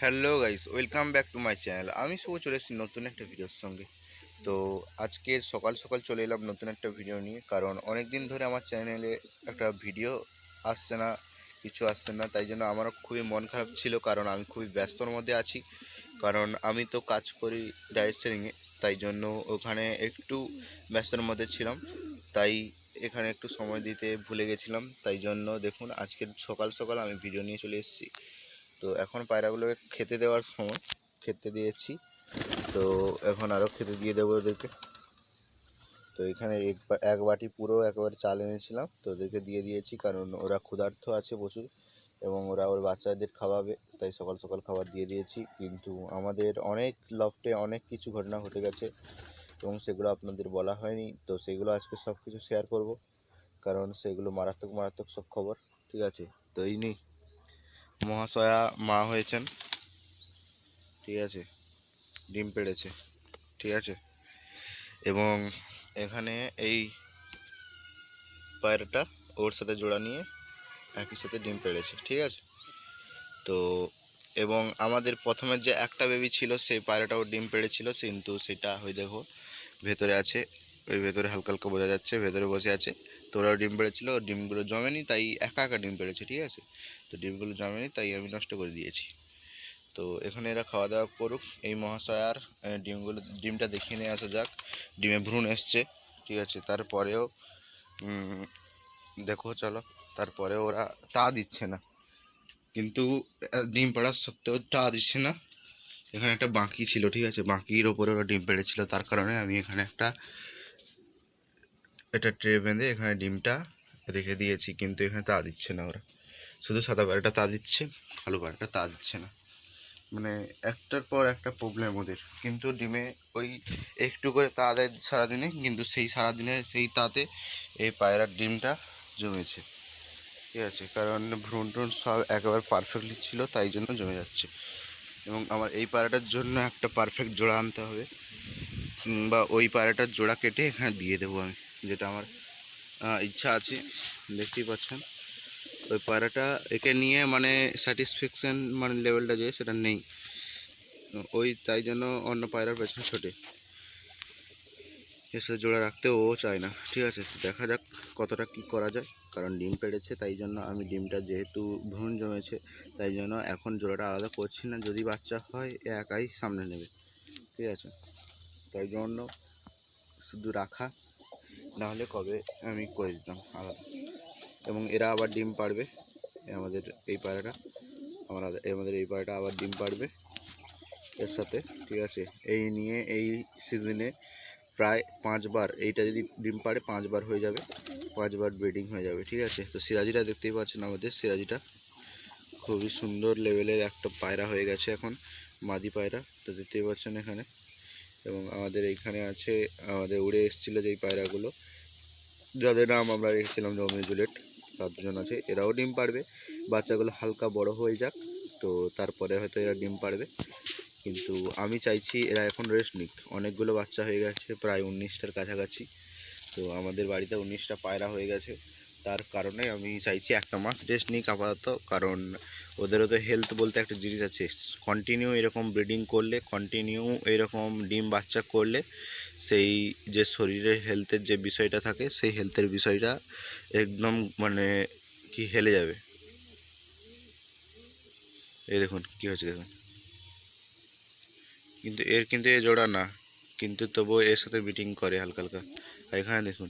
Hello guys, welcome back to my channel. আমি শুভ চলে এসেছি নতুন একটা ভিডিওর সঙ্গে। তো আজকে সকাল সকাল চলে এলাম নতুন একটা ভিডিও নিয়ে, কারণ অনেক দিন ধরে আমার চ্যানেলে একটা ভিডিও আসছে না, কিছু আসছে না। তাই জন্য আমারও খুবই মন খারাপ ছিল, কারণ আমি খুবই ব্যস্তর মধ্যে আছি। কারণ আমি তো কাজ করি ডাইরেক্ট সেলিংয়ে, তাই জন্য ওখানে একটু ব্যস্তর মধ্যে ছিলাম। তাই এখানে একটু সময় দিতে ভুলে গেছিলাম। তাই জন্য দেখুন আজকের সকাল সকাল আমি ভিডিও নিয়ে চলে এসেছি। তো এখন পায়রাগুলোকে খেতে দেওয়ার সময়, খেতে দিয়েছি। তো এখন আরও খেতে দিয়ে দেবো ওদেরকে। তো এখানে এক বাটি পুরো একেবারে চাল এনেছিলাম, তো ওদেরকে দিয়ে দিয়েছি, কারণ ওরা ক্ষুধার্ত আছে প্রচুর এবং ওরা ওর বাচ্চাদের খাওয়াবে, তাই সকাল সকাল খাবার দিয়ে দিয়েছি। কিন্তু আমাদের অনেক লফটে অনেক কিছু ঘটনা ঘটে গেছে এবং সেগুলো আপনাদের বলা হয়নি। তো সেগুলো আজকে সব কিছু শেয়ার করব, কারণ সেগুলো মারাত্মক মারাত্মক সব খবর। ঠিক আছে, তো ইনি মহাশয়া মা হয়েছেন। ঠিক আছে, ডিম পেড়েছে। ঠিক আছে, এবং এখানে এই পায়রাটা ওর সাথে জোড়া নিয়ে একই সাথে ডিম পেড়েছে। ঠিক আছে, তো এবং আমাদের প্রথমের যে একটা বেবি ছিল সেই পায়রাটাও ডিম পেড়েছিল, কিন্তু সেটা ওই দেখো ভেতরে আছে, ওই ভেতরে হালকা হালকা বোঝা যাচ্ছে, ভেতরে বসে আছে। তো ওরাও ডিম পেড়েছিল, ডিমগুলো জমেনি, তাই একা একা ডিম পেড়েছে। ঠিক আছে, তো ডিমগুলো জমেনি তাই আমি নষ্ট করে দিয়েছি। তো এখানে এরা খাওয়া দাওয়া করুক। এই মহাশয়ার ডিমটা দেখিয়ে নিয়ে আসা যাক। ডিমে ভ্রূণ এসছে। ঠিক আছে, তারপরেও দেখো চলো, তারপরে ওরা তা দিচ্ছে না, কিন্তু ডিম পাড়ার সত্ত্বেও তা দিচ্ছে না। এখানে একটা বাঁকি ছিল, ঠিক আছে, বাঁকির ওপরে ওরা ডিম পেড়েছিল, তার কারণে আমি এখানে এটা ট্রে বেঁধে এখানে ডিমটা রেখে দিয়েছি। কিন্তু এখানে তা দিচ্ছে না ওরা, শুধু সাদা পায়রাটা তা দিচ্ছে, কালো পায়রাটা তা দিচ্ছে না। মানে একটার পর একটা প্রবলেম ওদের। কিন্তু ডিমে ওই একটু করে তা দেয় সারাদিনে, কিন্তু সেই সারাদিনে সেই তাতে এই পায়রার ডিমটা জমেছে। ঠিক আছে, কারণ ভ্রূণ ট্রূণ সব একেবারে পারফেক্টলি ছিল, তাই জন্য জমে যাচ্ছে। এবং আমার এই পায়রাটার জন্য একটা পারফেক্ট জোড়া আনতে হবে, বা ওই পায়রাটার জোড়া কেটে এখানে দিয়ে দেবো আমি, যেটা আমার ইচ্ছা আছে। দেখতেই পাচ্ছেন ওই পায়রাটা একে নিয়ে মানে স্যাটিসফ্যাকশান মানে লেভেলটা যে সেটা নেই, ওই তাই জন্য অন্য পায়রার পেছনে ছোটে, এর সাথে জোড়া রাখতে ও চায় না। ঠিক আছে, দেখা যাক কতটা কি করা যায়। কারণ ডিম পেড়েছে, তাই জন্য আমি ডিমটা যেহেতু ভ্রূণ জমেছে, তাই জন্য এখন জোড়াটা আলাদা করছি না। যদি বাচ্চা হয় এ একাই সামনে নেবে। ঠিক আছে, তাই জন্য শুধু রাখা, নাহলে কবে আমি করে দিতাম আলাদা। এবং এরা আবার ডিম পাড়বে, আমাদের এই পায়রাটা আমাদের এই পায়রাটা আবার ডিম পাড়বে এর সাথে। ঠিক আছে, এই নিয়ে এই সিজনে প্রায় 5বার, এইটা যদি ডিম পাড়ে 5বার হয়ে যাবে, 5বার ব্রিডিং হয়ে যাবে। ঠিক আছে, তো সিরাজিটা দেখতেই পাচ্ছেন, আমাদের সিরাজিটা খুবই সুন্দর লেভেলের একটা পায়রা হয়ে গেছে এখন, মাদি পায়রা, তো দেখতেই পাচ্ছেন এখানে। এবং আমাদের এইখানে আছে, আমাদের উড়ে এসেছিলো যেই পায়রাগুলো, যাদের নাম আমরা রেখেছিলাম রোমিও জুলিয়েট, তার দুজন আছে। এরাও ডিম পাড়বে, বাচ্চাগুলো হালকা বড় হয়ে যাক, তো তারপরে হয়তো এরা ডিম পাড়বে। কিন্তু আমি চাইছি এরা এখন রেস্ট নিক। অনেকগুলো বাচ্চা হয়ে গেছে, প্রায় 19টার কাছাকাছি। তো আমাদের বাড়িতে 19টা পায়রা হয়ে গেছে, তার কারণে আমি চাইছি একটা মাস রেস্ট নিক আপাতত। কারণ ওদেরও তো হেলথ বলতে একটা জিনিস আছে, কন্টিনিউ এরকম ব্রিডিং করলে, কন্টিনিউ এরকম ডিম বাচ্চা করলে সেই যে শরীরের হেলথের যে বিষয়টা থাকে, সেই হেলথের বিষয়টা একদম মানে কি হেলে যাবে। এই দেখুন কী হচ্ছে দেখুন, কিন্তু এ জোড়া না, কিন্তু তবুও এর সাথে ব্রিডিং করে হালকা হালকা। আর এখানে দেখুন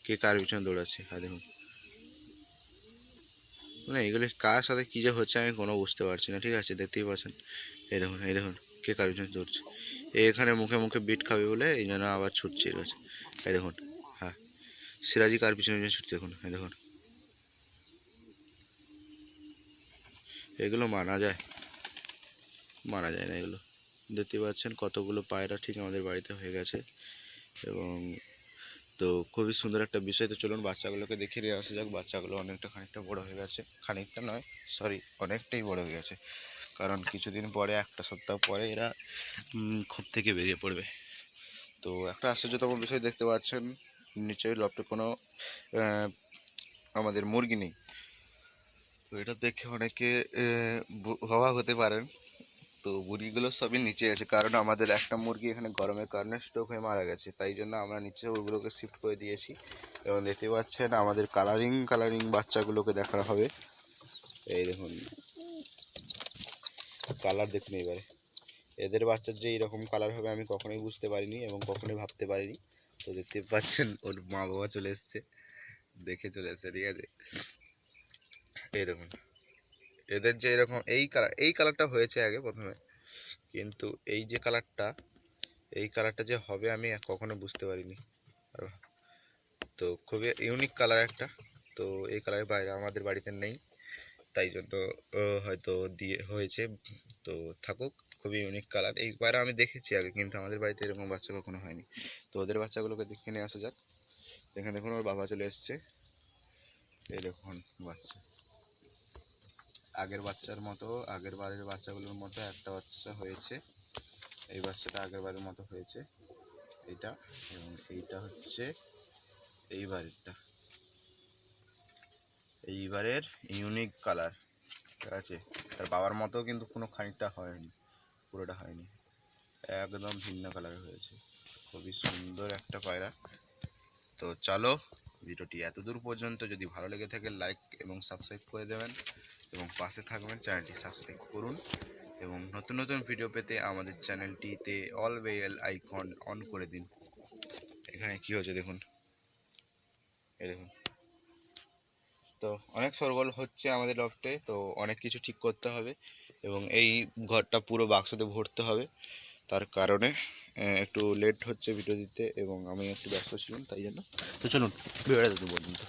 কে কার পিছনে দৌড়াচ্ছে, আর দেখুন মানে এগুলি কার সাথে কী যে হচ্ছে আমি কোনো বুঝতে পারছি না। ঠিক আছে, দেখতেই পাচ্ছেন, এই দেখুন কে কার পিছনে দৌড়ছে। এখানে মুখে মুখে বিট খাবে বলে এই জন্য আবার ছুটছে এর কাছে। এই দেখুন, হ্যাঁ, সিরাজি কার পিছনে পিছনে ছুটছে দেখুন, এই দেখুন। এগুলো মানা যায়? মানা যায় না এগুলো। দেখতে পাচ্ছেন কতগুলো পায়রা ঠিক আমাদের বাড়িতে হয়ে গেছে। এবং তো খুবই সুন্দর একটা বিষয়। তো চলুন বাচ্চাগুলোকে দেখে নিয়ে আসা যাক। বাচ্চাগুলো খানিকটা বড় হয়ে গেছে, খানিকটা নয় সরি, অনেকটাই বড় হয়ে গেছে। কারণ কিছুদিন পরে, একটা সপ্তাহ পরে এরা খোপ থেকে বেরিয়ে পড়বে। তো একটা আশ্চর্যতম বিষয় দেখতে পাচ্ছেন, নিশ্চয়ই লফটে কোনো আমাদের মুরগি নেই। তো এটা দেখে অনেকে অবাক হতে পারেন, তো মুরগিগুলো সবই নিচে আছে, কারণ আমাদের একটা মুরগি এখানে গরমের কারণে স্ট্রোক হয়ে মারা গেছে, তাই জন্য আমরা নিচে ওগুলোকে শিফট করে দিয়েছি। এবং দেখতে পাচ্ছেন আমাদের কালারিং বাচ্চাগুলোকে দেখা হবে। এই দেখুন কালার দেখুন এবারে, এদের বাচ্চার যে এরকম কালার হবে আমি কখনোই বুঝতে পারিনি এবং কখনোই ভাবতে পারিনি। তো দেখতে পাচ্ছেন ওর মা বাবা চলে এসছে, দেখে চলে এসছে, ঠিক আছে। এই দেখুন এদের যে এরকম এই কালারটা হয়েছে আগে প্রথমে, কিন্তু এই কালারটা যে হবে আমি কখনো বুঝতে পারিনি। তো খুবই ইউনিক কালার একটা, তো এই কালারের বাইরে আমাদের বাড়িতে নেই, তাই জন্য হয়তো দিয়ে হয়েছে। তো থাকুক, খুবই ইউনিক কালার। এইবার আমি দেখেছি আগে, কিন্তু আমাদের বাড়িতে এরকম বাচ্চা কখনো হয়নি। তো ওদের বাচ্চাগুলোকে দেখে নিয়ে আসা যাক। এখানে দেখুন ওর বাবা চলে এসছে। এই দেখুন বাচ্চা, আগের বারের বাচ্চাগুলোর মতো একটা বাচ্চা হয়েছে। এই বাচ্চাটা আগের বারের মতো হয়েছে এইটা, এবং এইটা হচ্ছে এইবারের ইউনিক কালার, ঠিক আছে। তার বাবার মতো কিন্তু কোনো খানিকটা হয়নি, পুরোটা হয়নি, একদম ভিন্ন কালার হয়েছে। খুবই সুন্দর একটা পায়রা। তো চলো ভিডিওটি এতদূর পর্যন্ত, যদি ভালো লেগে থাকে লাইক এবং সাবস্ক্রাইব করে দেবেন এবং পাশে থাকবেন, চ্যানেলটি সাবস্ক্রাইব করুন এবং নতুন ভিডিও পেতে আমাদের চ্যানেলটিতে অল বেল আইকন অন করে দিন। এখানে কি হচ্ছে দেখুন, এই দেখুন। তো অনেক শোরগোল হচ্ছে আমাদের লফটে, তো অনেক কিছু ঠিক করতে হবে এবং এই ঘরটা পুরো বাক্সতে ভরতে হবে। তার কারণে একটু লেট হচ্ছে ভিডিও দিতে এবং আমি একটু ব্যস্ত ছিলাম, তাই জন্য। তো চলুন ভিডিওটা দেখতে পর্যন্ত।